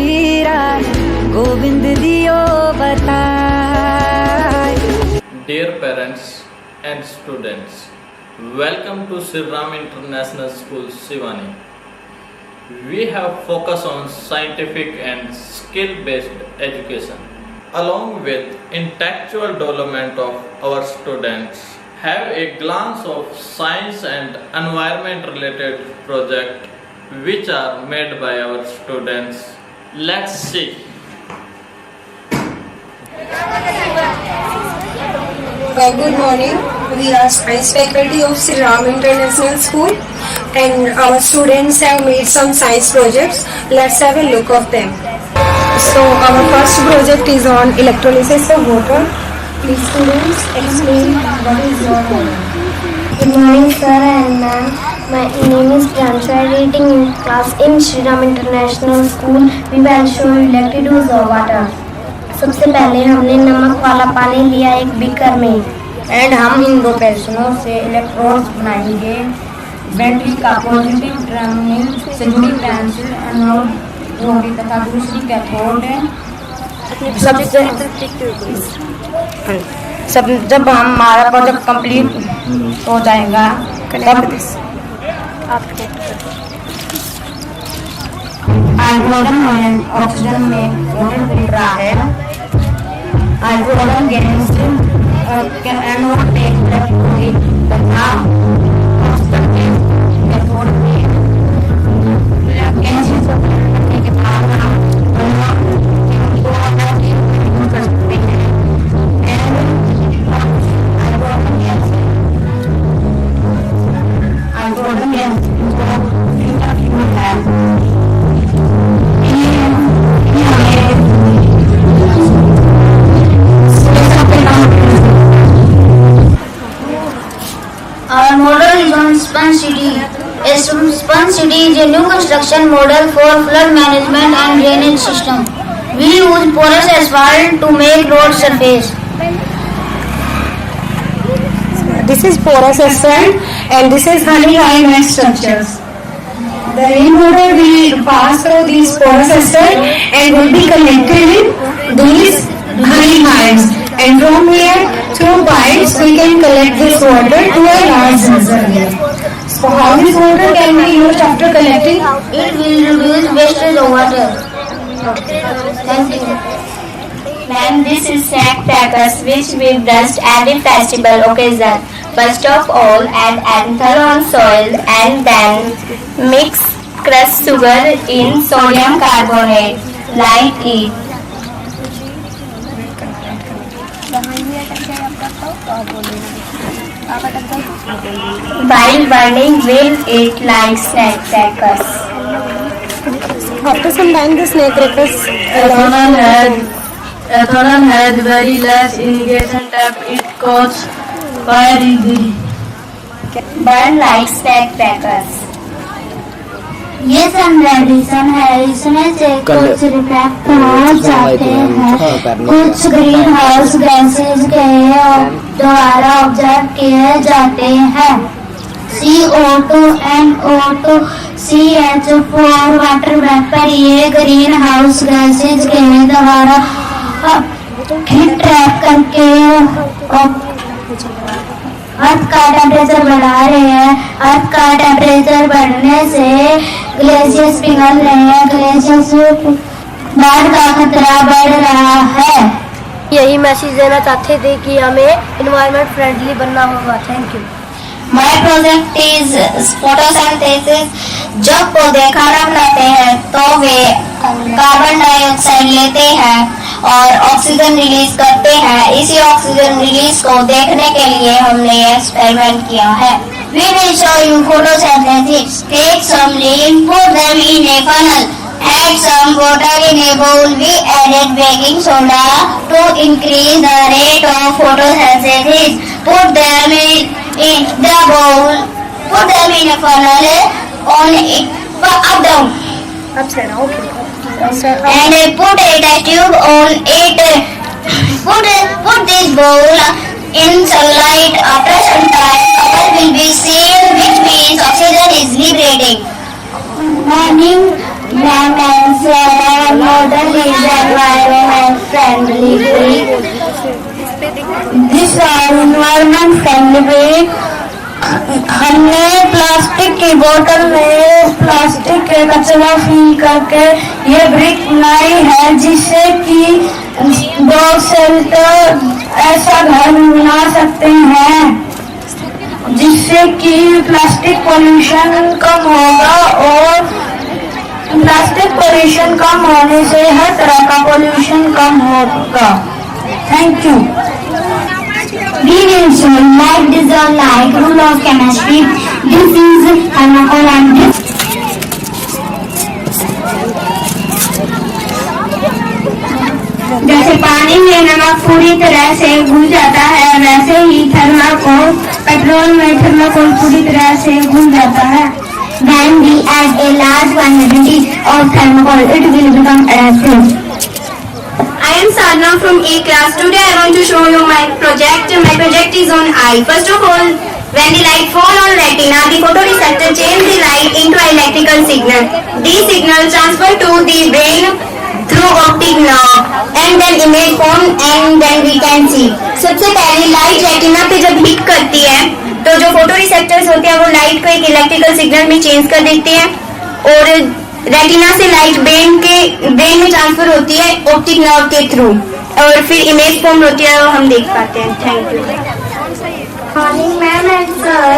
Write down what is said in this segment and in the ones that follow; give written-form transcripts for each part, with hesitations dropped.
कबीरा गोविंद दियो बताए। Dear parents and students, welcome to Sri Ram International School, Shivani. We have focus on scientific and skill-based education, along with intellectual development of our students. Have a glance of science and environment-related projects which are made by our students. Let's see. Good morning. We are science faculty of Sri Ram International School, and our students have made some science projects. Let's have a look of them. So our first project is on electrolysis of water. Please students explain what is your model. Good morning sir and ma'am. My name is Pranshu. I am reading in class in Sri Ram International School. We will show you electrolysis of water. सबसे पहले हमने नमक वाला पानी लिया एक beaker में and हम इन दो पेंसिलों से इलेक्ट्रोड्स बनाएंगे। बैटरी का पॉजिटिव टर्मिनल से जुड़ी पेंसिल एनोड होगी तथा दूसरी कैथोड है। सब जब हमारा प्रोजेक्ट कंप्लीट हो जाएगा तब हाइड्रोजन आयन ऑक्सीजन में प्रोटॉन मिल रहा है। हाइड्रोजन गैस एनोड पे इलेक्ट्रॉन होगी तथा ऑक्सीजन के कैथोड में गैस करने के बाद हम कर सकते हैं। Hydrogen gas Our model is on Sponge City. A Sponge City is a new construction model for flood management and drainage system. We use porous asphalt to make road surface. This is porous asphalt and this is honey hive structures. The rainwater will pass through these porous asphalt and will be collected in these honey hives. And from here, through pipes, we can collect this water to a large reservoir. So how this water can be used after collecting? It will reduce wastage of water. Thank you. Ma'am, this is snack packers which we dust every festival occasion. First of all, add anthracene soil and then mix crushed sugar in sodium carbonate like it. While burning, we'll eat like snack crackers. After some time, the snake crackers ethanol has very less irrigation tap. It causes fire easily. Burn like snack crackers. ये सनराइजेशन है, इसमें से कुछ reflect हो जाते हैं, कुछ green house gases के द्वारा ऑब्जर्व किए जाते हैं। CO2, NO2, CH4 water vapour ये ग्रीन हाउस गैसेज के द्वारा हीट ट्रैप करके अर्थ का टेम्परेचर बढ़ा रहे हैं। अर्थ का टेम्परेचर बढ़ने से ग्लेशियर्स पिघल रहे हैं, ग्लेशियर्स बाढ़ का खतरा बढ़ रहा है। यही मैसेज देना चाहते थे कि हमें एनवायरनमेंट फ्रेंडली बनना होगा। Thank you. My project is photosynthesis। जब पौधे खाना बनाते हैं तो वे कार्बन डाइऑक्साइड लेते हैं और ऑक्सीजन रिलीज करते हैं। इसी ऑक्सीजन रिलीज को देखने के लिए हमने एक्सपेरिमेंट किया है। We will show you photosynthesis. Take some leaf, put them in a funnel. Add some water in a bowl. We added baking soda to increase the rate of photosynthesis. Put them in the bowl. Put them in a funnel on it up down. upside down. Okay. And put a test tube on it. Put this bowl in sunlight. After some time, bubble will be seen, which means oxygen is liberating. Morning, ma'am and sir. Environment friendly way हमने plastic की बोतल में plastic के कचरा fill करके ये brick बनाई है, जिससे कि डॉग शेल्टर ऐसा घर बना सकते हैं जिससे कि प्लास्टिक पोल्यूशन कम होगा, और प्लास्टिक पोल्यूशन कम होने से हर तरह का पोल्यूशन कम होगा। Thank you. We will show light dissolve like rule of chemistry. This is thermocol and this. जैसे पानी में नमक पूरी तरह से घुल जाता है, वैसे ही थर्माकोल पेट्रोल में थर्माकोल पूरी तरह से घुल जाता है। When we add a large quantity of thermocol, it will become adhesive. I am Sadhna from A class. Today I want to show you my project. My project is on eye. First of all, when the light fall on retina, the photoreceptor change the light into electrical signal. These signals transfer to the brain through optic nerve and then image form and then we can see. सबसे पहले light retina पे जब hit करती है तो जो photoreceptors होते हैं वो लाइट को एक इलेक्ट्रिकल सिग्नल में चेंज कर देते हैं और रेटिना से लाइट ब्रेन में ट्रांसफर होती है ऑप्टिक नर्व के थ्रू और फिर इमेज फॉर्म होती है और हम देख पाते हैं। Thank you. Morning, ma'am and sir.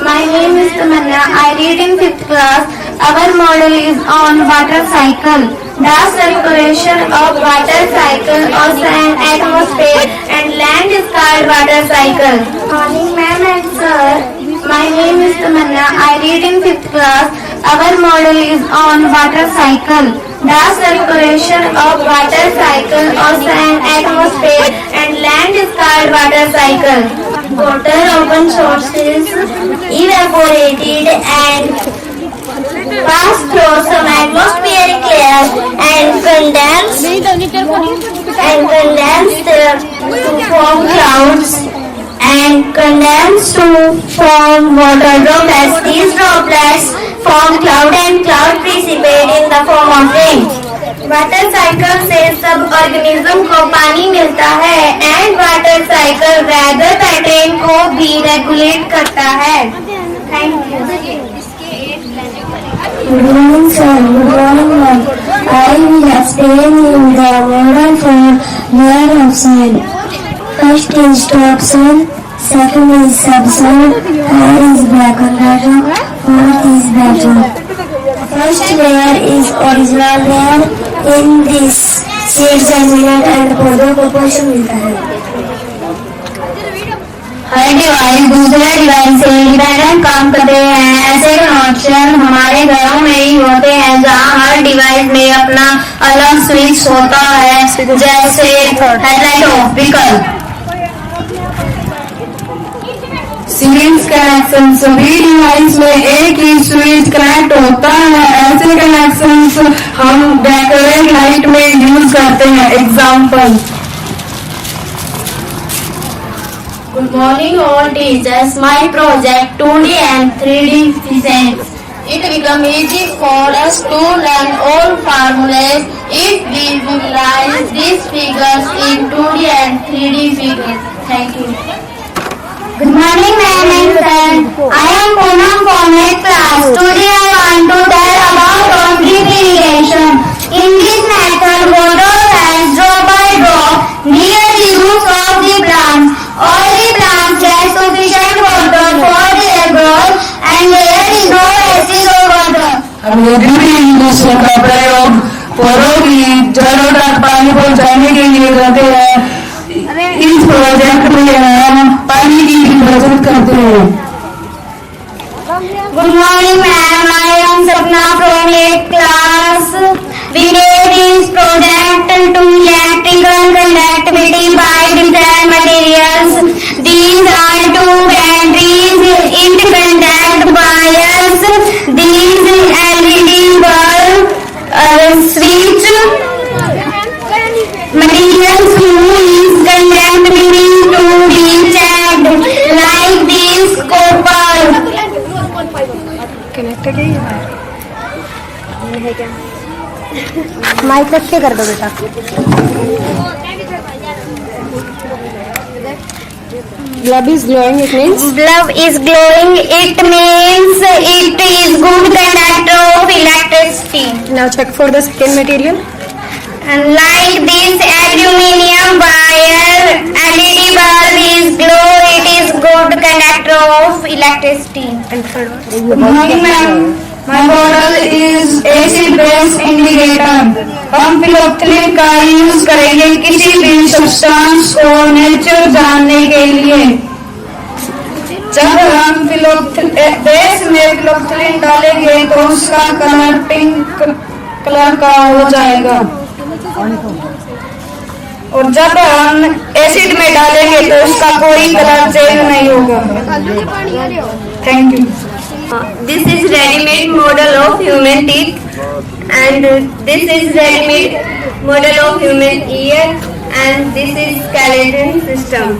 My name is Tamanna. I read in 5th class. Our model is on water cycle. The circulation of water cycle of an atmosphere and land is called water cycle. Morning, ma'am and sir. My name is Tamanna. I read in 5th class. Our model is on water cycle. The circulation of water cycle of an atmosphere and land is called water cycle. Water open sources evaporated and pass through some atmospheric layers and condensed to form clouds and condensed to form water droplets. These droplets form cloud and cloud precipitate in the form of rain. Water cycle से सब organism को पानी मिलता है and water cycle weather pattern को भी regulate करता है। Thank you. Good morning, sir. Good morning, ma'am. I will explain in the model for layer of soil. First is topsoil, second is subsoil, third is black underground, fourth is bedrock. First layer is original layer. In this seeds germinate and पौधों को पोषण मिलता है। हर device दूसरे device से independent काम करते हैं। ऐसे कनेक्शन हमारे घरों में ही होते हैं जहाँ हर डिवाइस में अपना अलग स्विच होता है, जैसे headlight of vehicle. Series connection सभी डिवाइस में एक ही स्विच कनेक्ट होता है। ऐसे कनेक्शंस हम डेकोरेट लाइट में यूज करते हैं। Example. Good morning all teachers. My project 2D and 3D physics. It become easy for us to learn all formulas if we visualize these figures in 2D and 3D figures. Thank you. Good morning, ma'am and sir. I am Poonam from 8th class. Today I want to tell about on drip irrigation. In this method, water runs drop by drop near the roots of the plants. All the plants get sufficient water for their growth, and there is no wastage of water. हम drip irrigation का प्रयोग पौधों की जड़ों तक पानी पहुंचाने के लिए करते हैं। इस प्रोजेक्ट में हम पानी की भी बचत करते हैं। Good morning, ma'am. I am Sapna from 8th class. We made this project to electrical conductivity by different materials. These are two batteries, independent wires. These LED bulb, switch. Materials whose conductivity to be checked like this copper. Connected है ये क्या mic रख के कर दो बेटा। Blood is glowing, it means? Blood is glowing, it means it is good conductor of electricity. Now check for the second material. And like this aluminium wire, LED bulb is glow, it is good conductor of electricity. And third one. Good morning, ma'am. My model is acid base indicator. हम फिलोक्थिलिन का use करेंगे किसी भी substance को nature जानने के लिए। जब हम बेस में फिलोक्थिलिन डालेंगे तो उसका कलर पिंक कलर का हो जाएगा और जब हम एसिड में डालेंगे तो उसका कोई कलर चेंज नहीं होगा। Thank you. This is ready-made model of human teeth, and this is ready-made model of human ear, and this is skeleton system.